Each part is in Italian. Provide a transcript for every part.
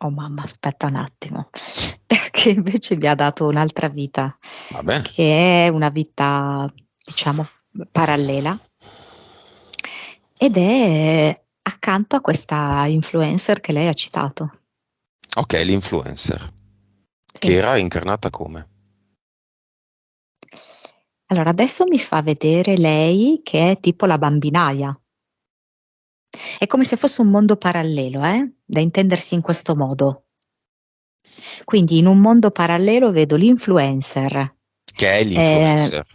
Oh mamma, aspetta un attimo, perché invece mi ha dato un'altra vita, Va bene. che è una vita, diciamo, parallela, ed è accanto a questa influencer che lei ha citato. Ok, l'influencer, che Sì. era incarnata come? Allora, adesso mi fa vedere lei che è tipo la bambinaia. È come se fosse un mondo parallelo, da intendersi in questo modo. Quindi in un mondo parallelo vedo l'influencer, Che è eh, l'influencer.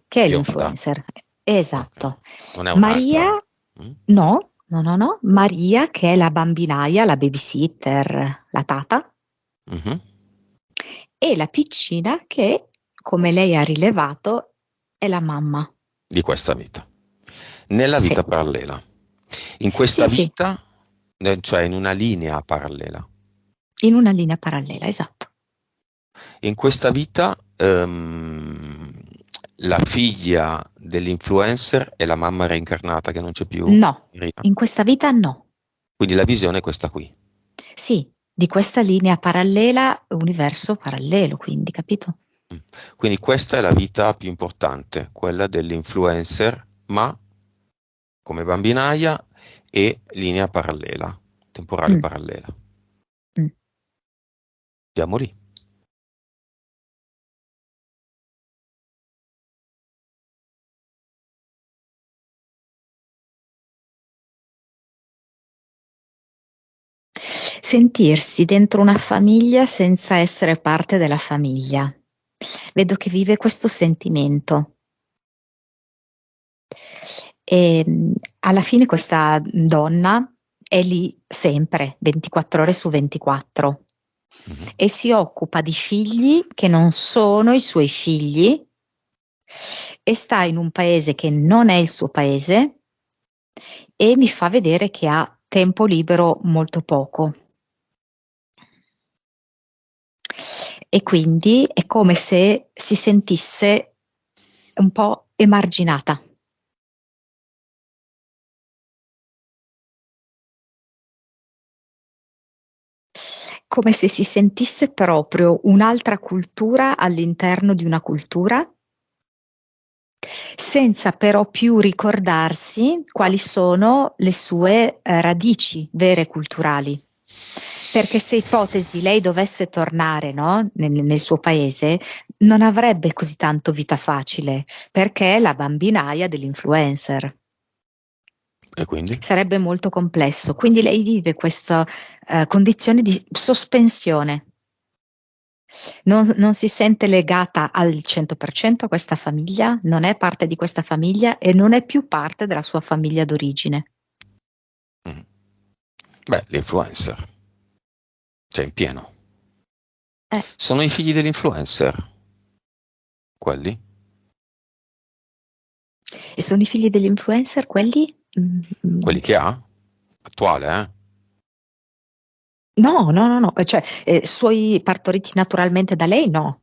che è Bionda. l'influencer, Ok. esatto. Non è un'altra. Maria, Mm? no, no, no, no, Maria che è la bambinaia, la babysitter, la tata, Mhm. e la piccina che, come lei ha rilevato, è la mamma. Di questa vita. Nella Sì, vita parallela. In questa sì, sì, vita, cioè in una linea parallela. in una linea parallela, esatto. In questa vita, la figlia dell'influencer è la mamma reincarnata che non c'è più. No, in questa vita no. Quindi la visione è questa qui. Sì, di questa linea parallela, universo parallelo, quindi, capito? Mm. Quindi questa è la vita più importante, quella dell'influencer, ma come bambinaia e linea parallela, temporale Mm, parallela. mm. Andiamo lì. Sentirsi dentro una famiglia senza essere parte della famiglia. Vedo che vive questo sentimento. E alla fine questa donna è lì sempre, 24 ore su 24, Mhm. e si occupa di figli che non sono i suoi figli, e sta in un paese che non è il suo paese, e mi fa vedere che ha tempo libero molto poco. E quindi è come se si sentisse un po' emarginata. Come se si sentisse proprio un'altra cultura all'interno di una cultura, senza però più ricordarsi quali sono le sue radici vere culturali. Perché se ipotesi lei dovesse tornare, no, nel suo paese, non avrebbe così tanto vita facile, perché è la bambinaia dell'influencer. E quindi? Sarebbe molto complesso. Quindi lei vive questa condizione di sospensione. Non si sente legata al 100% a questa famiglia, non è parte di questa famiglia e non è più parte della sua famiglia d'origine. Mhm. Beh, l'influencer, cioè in pieno. Eh, Sono i figli dell'influencer, quelli? e sono i figli degli influencer quelli? Quelli che ha? Attuale, eh? No, no, no, no, cioè suoi partoriti naturalmente da lei? No,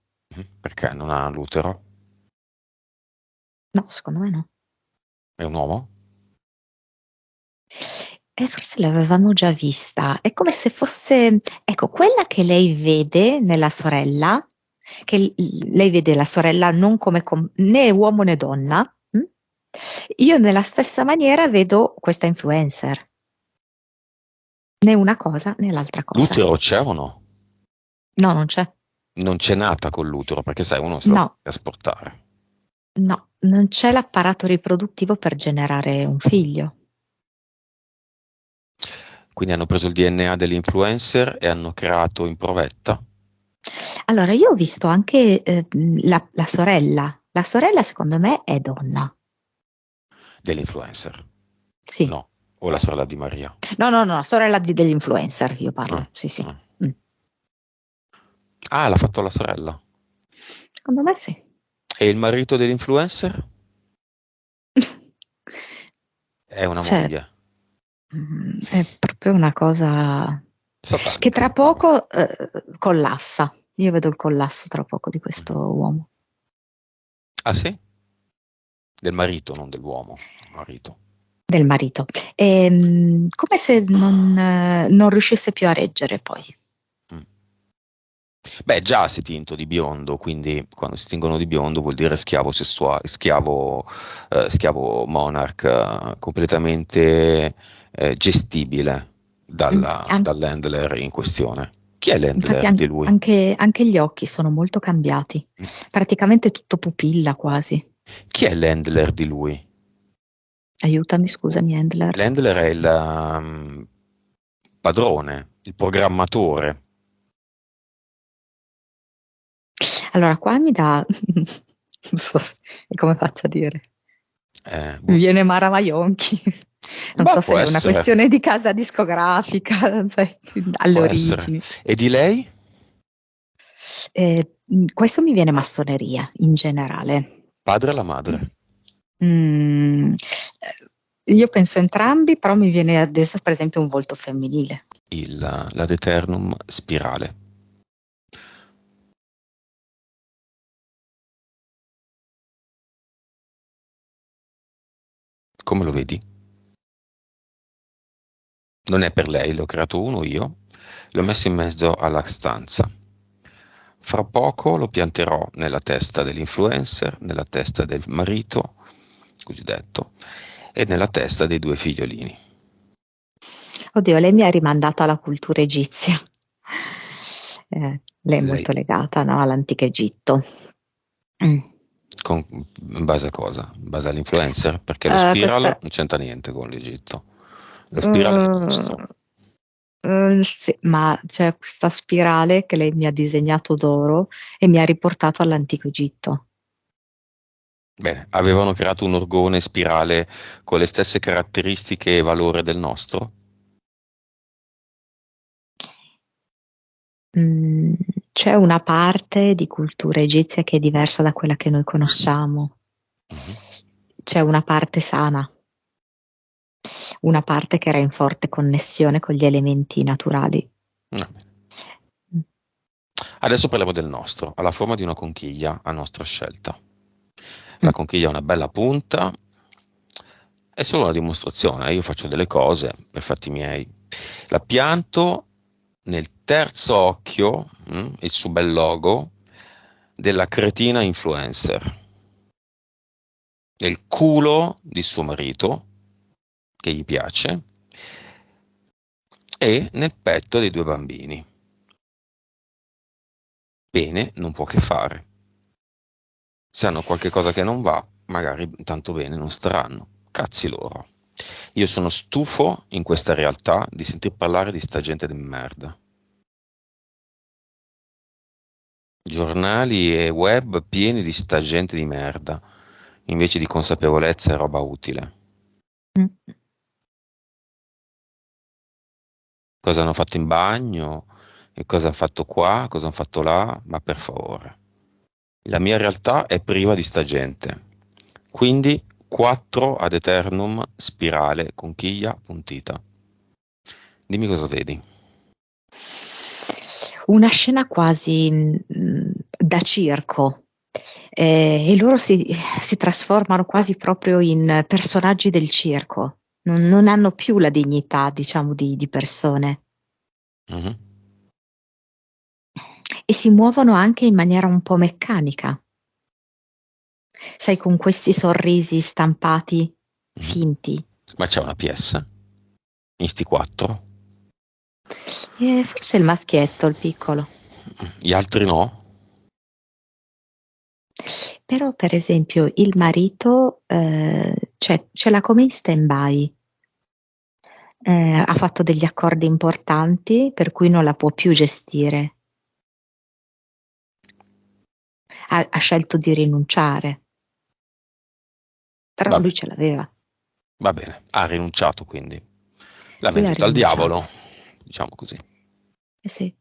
Perché non ha l'utero? no, secondo me no. È un uomo? Forse l'avevamo già vista. È come se fosse, ecco, quella che lei vede nella sorella, che lei vede la sorella non come né uomo né donna. Io nella stessa maniera vedo questa influencer, né una cosa né l'altra cosa. L'utero c'è o no? No, non c'è. Non c'è nata con l'utero, perché sai, uno se lo può No, trasportare. no, non c'è l'apparato riproduttivo per generare un figlio. Quindi hanno preso il DNA dell'influencer e hanno creato in provetta Allora, io ho visto anche la sorella. La sorella, secondo me, è donna. dell'influencer. Sì. No, o la sorella di Maria. No, no, no, sorella degli influencer, io Ah, parlo. Sì, sì. ah. Mm. Ah, l'ha fatto la sorella. Secondo me sì. E il marito dell'influencer? È una Cioè, moglie. è proprio una cosa che Satanica. tra poco collassa. Io vedo il collasso tra poco di questo Mhm. uomo. Ah sì? Del marito, non dell'uomo. Marito. del marito. Come se non riuscisse più a reggere poi. Mm. Beh, già si è tinto di biondo, quindi quando si tingono di biondo vuol dire schiavo sessuale, schiavo monarch, completamente gestibile An- dall'handler in questione. Chi è Infatti l'handler di lui? anche gli occhi sono molto cambiati, Mm. praticamente tutto pupilla quasi. Chi è l'handler di lui? Aiutami, scusami, Handler. L'handler è il padrone, il programmatore. Allora, qua mi dà, non so come faccio a dire, mi Boh. viene Mara Maionchi. Non Bah, so può se è una essere, questione di casa discografica, non sai, alle può essere. origini. E di lei? Questo mi viene massoneria in generale. Padre e la madre. Mm, io penso entrambi, però mi viene adesso per esempio un volto femminile. L'ad eternum spirale. Come lo vedi? Non è per lei, l'ho creato uno io, l'ho messo in mezzo alla stanza. Fra poco lo pianterò nella testa dell'influencer, nella testa del marito, cosiddetto, e nella testa dei due figliolini. Oddio, lei mi ha rimandato alla cultura egizia. Lei è Lei, molto legata, no, all'antico Egitto. Mm. in base a cosa? In base all'influencer? Perché lo spiral Questa, non c'entra niente con l'Egitto. Lo spiral è il uh, nostro. sì, ma c'è questa spirale che lei mi ha disegnato d'oro e mi ha riportato all'antico Egitto. Bene, avevano creato un orgone spirale con le stesse caratteristiche e valore del nostro? Mm, c'è una parte di cultura egizia che è diversa da quella che noi conosciamo. Mhm. C'è una parte sana, una parte che era in forte connessione con gli elementi naturali. Va bene. Adesso parliamo del nostro, ha la forma di una conchiglia a nostra scelta. La Mm. conchiglia ha una bella punta, è solo una dimostrazione, io faccio delle cose per fatti miei. La pianto nel terzo occhio, il suo bel logo, della cretina influencer, nel culo di suo marito, che gli piace, e nel petto dei due bambini. Bene, non può che fare. Se hanno qualche cosa che non va, magari tanto bene non staranno. Cazzi loro. Io sono stufo in questa realtà di sentir parlare di sta gente di merda. Giornali e web pieni di sta gente di merda, invece di consapevolezza e roba utile. Mm. Cosa hanno fatto in bagno, e cosa hanno fatto qua, cosa hanno fatto là, ma per favore. La mia realtà è priva di sta gente. Quindi 4 ad eternum, spirale, conchiglia, puntita. Dimmi cosa vedi. Una scena quasi da circo. E loro si trasformano quasi proprio in personaggi del circo. Non hanno più la dignità, diciamo, di persone Mhm. e si muovono anche in maniera un po' meccanica. Sai, con questi sorrisi stampati Mhm. finti. Ma c'è una PS? In sti 4? E forse il maschietto, il piccolo. Gli altri no? Però, per esempio, il marito ce l'ha come in stand-by. Ha fatto degli accordi importanti per cui non la può più gestire. Ha scelto di rinunciare, però Va lui bene, ce l'aveva. va bene. Ha rinunciato quindi. L'ha Lui ha venduta al diavolo, rinunciato. diciamo così. Eh sì.